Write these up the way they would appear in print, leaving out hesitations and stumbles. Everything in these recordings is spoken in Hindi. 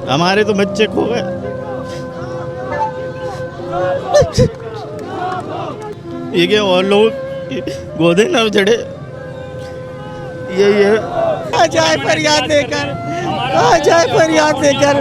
हमारे तो बच्चे खो गए। ये क्या और लोग गोदे न चढ़े, ये आ जाए फरियाद लेकर, आ जाए फरियाद लेकर।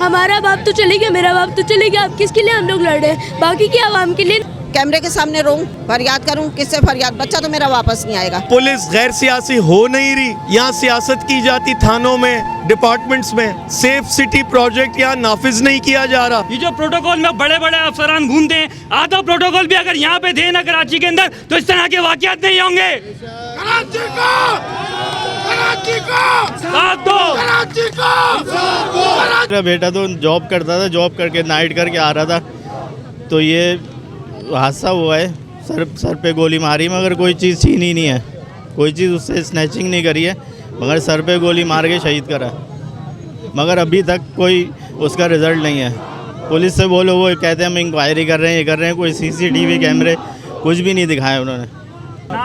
हमारा बाप तो चले गया, मेरा बाप तो चले गया, अब किसके लिए हम लोग लड़ रहे हैं? बाकी की आवाम के लिए। कैमरे के सामने रहूं, फरियाद करूं, किससे फरियाद? बच्चा तो मेरा वापस नहीं आएगा। पुलिस गैर सियासी हो नहीं रही, यहाँ सियासत की जाती थानों में, डिपार्टमेंट्स में। सेफ सिटी प्रोजेक्ट यहाँ नाफिज नहीं किया जा रहा। ये जो प्रोटोकॉल में बड़े बड़े अफसरान घूमते हैं, आधा प्रोटोकॉल भी अगर यहाँ पे थे ना कराची के अंदर, तो इस तरह के वाकयात नहीं होंगे। मेरा बेटा तो जॉब करता था, जॉब करके नाइट करके आ रहा था, तो ये हादसा हुआ है। सर पे गोली मारी, मगर कोई चीज़ छीनी नहीं है, कोई चीज़ उससे स्नैचिंग नहीं करी है, मगर सर पे गोली मार के शहीद करा। मगर अभी तक कोई उसका रिज़ल्ट नहीं है। पुलिस से बोलो, वो कहते हैं हम इंक्वायरी कर रहे हैं, ये कर रहे हैं, कोई CCTV कैमरे कुछ भी नहीं दिखाया उन्होंने।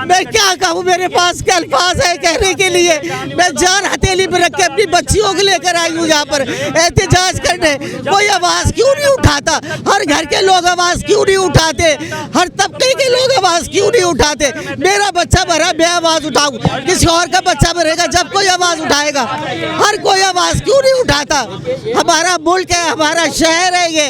मैं क्या कहूँ, मेरे पास क्या अल्फाज है कहने के लिए। मैं जान हथेली पर रख के अपनी बच्चियों को लेकर आई हूँ यहाँ पर एहतजाज करने। कोई आवाज़ क्यों नहीं उठाता? हर घर के लोग आवाज़ क्यों नहीं उठाते? हर तबके के लोग आवाज़ क्यों नहीं उठाते? मेरा बच्चा मरा, मैं आवाज़ उठाऊँ, किसी और का बच्चा मरेगा जब कोई आवाज़ उठाएगा। हर कोई आवाज़ क्यों नहीं उठाता? हमारा मुल्क है, हमारा शहर है, ये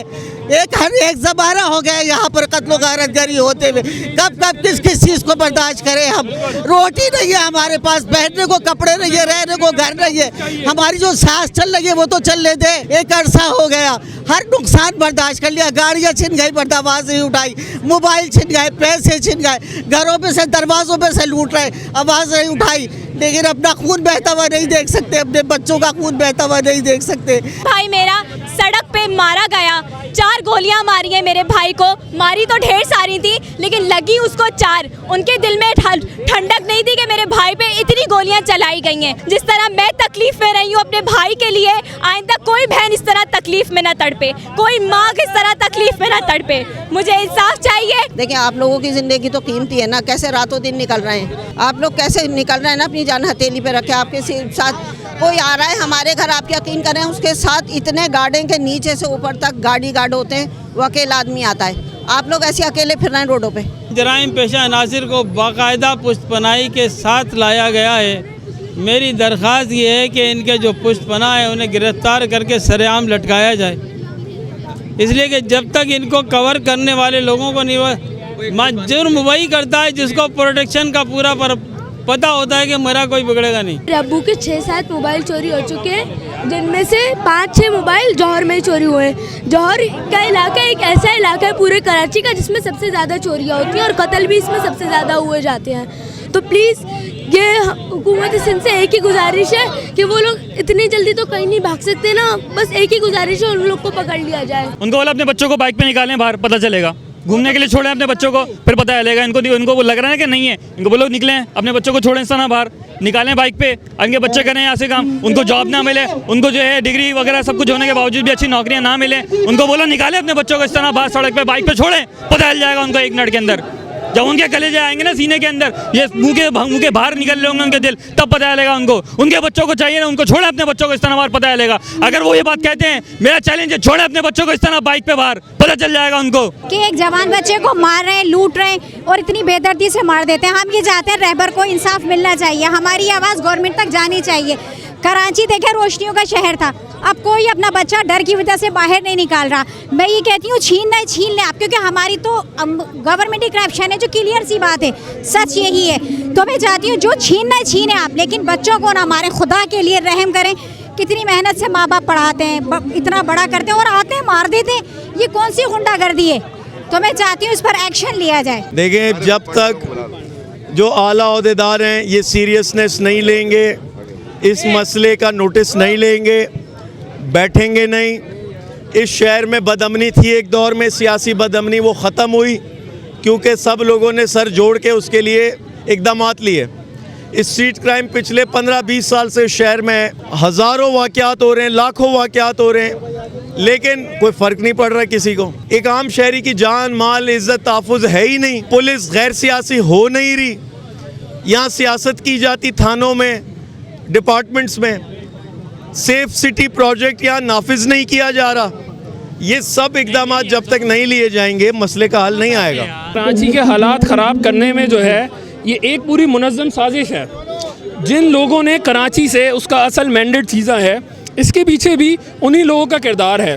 एक ज़माना हो गया यहाँ पर कत्लो गारतगरी होते हुए। कब किस चीज़ को बर्दाश्त करें हम? रोटी नहीं है हमारे पास, पहनने को कपड़े नहीं है, रहने को घर नहीं है। हमारी जो सांस चल रही है वो तो चलने दे। एक अरसा हो गया, हर नुकसान बर्दाश्त कर लिया। गाड़ियाँ छिन गई, बट आवाज़ नहीं उठाई। मोबाइल छिन गए, पैसे छिन गए, घरों में से दरवाज़ों में से लूट रहे, आवाज़ नहीं उठाई। लेकिन अपना खून बहता हुआ नहीं देख सकते, अपने बच्चों का खून बहता हुआ नहीं देख सकते। भाई मेरा सड़क पे मारा गया, 4 गोलियां मारी है मेरे भाई को। मारी तो ढेर सारी थी, लेकिन लगी उसको 4। उनके दिल में ठंडक नहीं थी कि मेरे भाई पे इतनी गोलियां चलाई गई हैं। जिस तरह मैं तकलीफ में रही हूँ अपने भाई के लिए, आइंदा कोई बहन इस तरह तकलीफ में ना तड़पे, कोई माँ इस तरह तकलीफ में ना तड़पे। मुझे इंसाफ चाहिए। देखिए, आप लोगों की ज़िंदगी तो कीमती है ना, कैसे रातों दिन निकल रहे हैं आप लोग, कैसे निकल रहे हैं ना, अपनी जान हथेली पे रखे। आपके साथ कोई आ रहा है हमारे घर, आप यकीन करें उसके साथ इतने गार्डन के नीचे से ऊपर तक गार्ड होते हैं, वो अकेला आदमी आता है। आप लोग ऐसे अकेले फिर रहे हैं रोडों पे। जराइम पेशा अनासिर को बाकायदा पुष्टपनाही के साथ लाया गया है। मेरी दरख्वास्त ये है कि इनके जो पुष्टपना है उन्हें गिरफ्तार करके सरेआम लटकाया जाए, इसलिए कि जब तक इनको कवर करने वाले लोगों को नहीं, जुर्म वही करता है जिसको प्रोटेक्शन का पूरा पता होता है कि मेरा कोई बिगड़ेगा नहीं। अब्बू के 6-7 मोबाइल चोरी हो चुके हैं, जिनमें से 5-6 मोबाइल जौहर में चोरी हुए हैं। जौहर का इलाका एक ऐसा इलाका है पूरे कराची का जिसमें सबसे ज़्यादा चोरियाँ होती हैं और कत्ल भी इसमें सबसे ज़्यादा हुए जाते हैं। तो प्लीज़ ये हुकूमत सिंध से एक ही गुजारिश है कि वो लोग इतनी जल्दी तो कहीं नहीं भाग सकते ना, बस एक ही गुजारिश है उन लोग को पकड़ लिया जाए। उनको बोला अपने बच्चों को बाइक पे निकालें बाहर, पता चलेगा। घूमने के लिए छोड़ें अपने बच्चों को, फिर पता चलेगा। इनको लग रहा है कि नहीं है, इनको बोलो निकलें, अपने बच्चों को छोड़ें इस तरह बाहर, निकालें बाइक पे। इनके बच्चे करें यहाँ से काम, उनको जॉब ना मिले, उनको जो है डिग्री वगैरह सब कुछ होने के बावजूद भी अच्छी नौकरियाँ ना मिले, उनको बोलो निकालें अपने बच्चों को इस तरह बाहर सड़क पे बाइक पे छोड़ें, पता चल जाएगा उनको 1 मिनट के अंदर। जब उनके कलेजे आएंगे ना सीने के अंदर, ये मुंह के बाहर निकल रहे होंगे उनके दिल, तब पता चलेगा उनको। उनके बच्चों को चाहिए ना, उनको छोड़े अपने बच्चों को इस तरह बाहर, पता चलेगा। अगर वो ये बात कहते हैं, मेरा चैलेंज है, छोड़े अपने बच्चों को इस तरह बाइक पे बाहर, पता चल जाएगा उनको कि एक जवान बच्चे को मार रहे हैं, लूट रहे हैं और इतनी बेदर्दी से मार देते हैं। हम ये चाहते हैं रहबर को इंसाफ मिलना चाहिए, हमारी आवाज़ गवर्नमेंट तक जानी चाहिए। कराची देखे रोशनियों का शहर था, अब कोई अपना बच्चा डर की वजह से बाहर नहीं निकाल रहा। मैं ये कहती हूँ छीन लें आप, क्योंकि हमारी तो गवर्नमेंट ही करप्शन है, जो क्लियर सी बात है, सच यही है। तो मैं चाहती हूँ जो छीने आप, लेकिन बच्चों को ना हमारे खुदा के लिए रहम करें। कितनी मेहनत से माँ बाप पढ़ाते हैं, इतना बड़ा करते हैं और आते हैं मार देते हैं। ये कौन सी गुंडागर्दी है? तो मैं चाहती हूँ इस पर एक्शन लिया जाए। देखिए, जब तक जो आला ओहदेदार हैं ये सीरियसनेस नहीं लेंगे, इस मसले का नोटिस नहीं लेंगे, बैठेंगे नहीं। इस शहर में बदअमनी थी एक दौर में, सियासी बदअमनी, वो ख़त्म हुई क्योंकि सब लोगों ने सर जोड़ के उसके लिए इक़दामात लिए। इस स्ट्रीट क्राइम पिछले 15-20 साल से शहर में हज़ारों वाक़यात हो रहे हैं, लाखों वाक़यात हो रहे हैं, लेकिन कोई फ़र्क नहीं पड़ रहा किसी को। एक आम शहरी की जान माल इज़्ज़त तहफ़्फ़ुज़ है ही नहीं। पुलिस गैर सियासी हो नहीं रही, यहाँ सियासत की जाती थानों में, डिपार्टमेंट्स में। सेफ सिटी प्रोजेक्ट यहाँ नाफिज नहीं किया जा रहा। ये सब इकदाम जब तक नहीं लिए जाएंगे मसले का हल नहीं आएगा। कराची के हालात ख़राब करने में जो है ये एक पूरी मुनज़्ज़म साजिश है। जिन लोगों ने कराची से उसका असल मैंडेट खींचा है, इसके पीछे भी उन्हीं लोगों का किरदार है,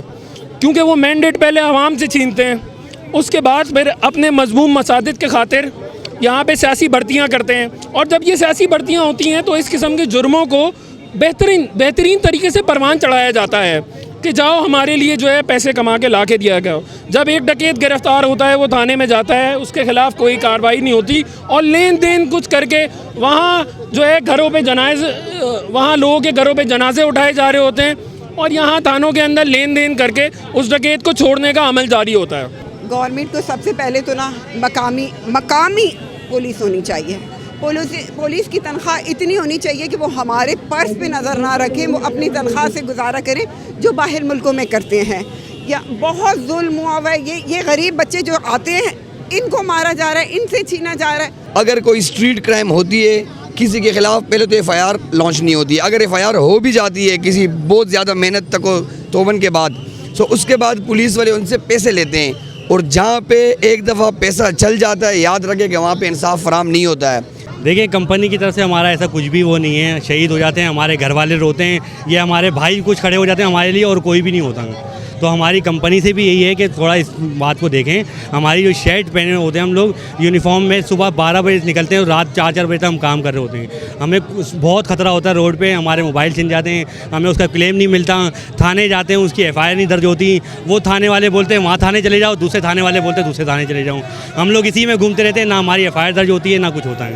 क्योंकि वो मैंडेट पहले आवाम से छीनते हैं, उसके बाद फिर अपने मज़मूम मसादिद के खातिर यहाँ पे सियासी भर्तियाँ करते हैं, और जब ये सियासी भर्तियाँ होती हैं तो इस किस्म के जुर्मों को बेहतरीन तरीके से परवान चढ़ाया जाता है कि जाओ हमारे लिए जो है पैसे कमा के ला के दिया गया। जब एक डकैत गिरफ्तार होता है वो थाने में जाता है, उसके ख़िलाफ़ कोई कार्रवाई नहीं होती, और लेन देन कुछ करके वहाँ जो है घरों पे वहाँ लोगों के घरों पे जनाजे उठाए जा रहे होते हैं, और यहाँ थानों के अंदर लेन देन करके उस डकैत को छोड़ने का अमल जारी होता है। गवर्नमेंट को सबसे पहले तो ना मकामी पुलिस होनी चाहिए। पुलिस की तनख्वाह इतनी होनी चाहिए कि वो हमारे पर्स पे नज़र ना रखें, वो अपनी तनख्वाह से गुजारा करें जो बाहर मुल्कों में करते हैं। या बहुत जुल्म हुआ हुआ है, ये गरीब बच्चे जो आते हैं इनको मारा जा रहा है, इनसे छीना जा रहा है। अगर कोई स्ट्रीट क्राइम होती है किसी के ख़िलाफ़, पहले तो FIR लॉन्च नहीं होती। अगर FIR हो भी जाती है किसी बहुत ज़्यादा मेहनत तक तोबन के बाद, तो उसके बाद पुलिस वाले उनसे पैसे लेते हैं, और जहाँ पे एक दफ़ा पैसा चल जाता है याद रखें कि वहाँ पे इंसाफ फराम नहीं होता है। देखिए, कंपनी की तरफ से हमारा ऐसा कुछ भी वो नहीं है। शहीद हो जाते हैं, हमारे घर वाले रोते हैं, ये हमारे भाई कुछ खड़े हो जाते हैं हमारे लिए, और कोई भी नहीं होता। तो हमारी कंपनी से भी यही है कि थोड़ा इस बात को देखें। हमारी जो शर्ट पहने होते हैं हम लोग यूनिफॉर्म में, सुबह 12 बजे निकलते हैं और रात 4-4 बजे तक हम काम कर रहे होते हैं। हमें बहुत ख़तरा होता है रोड पे, हमारे मोबाइल छिन जाते हैं, हमें उसका क्लेम नहीं मिलता। थाने जाते हैं, उसकी FIR नहीं दर्ज होती। वो थाने वाले बोलते हैं वहाँ थाने चले जाओ, दूसरे थाने वाले बोलते हैं दूसरे थाने चले जाओ। हम लोग इसी में घूमते रहते हैं, ना हमारी FIR दर्ज होती है ना कुछ होता है।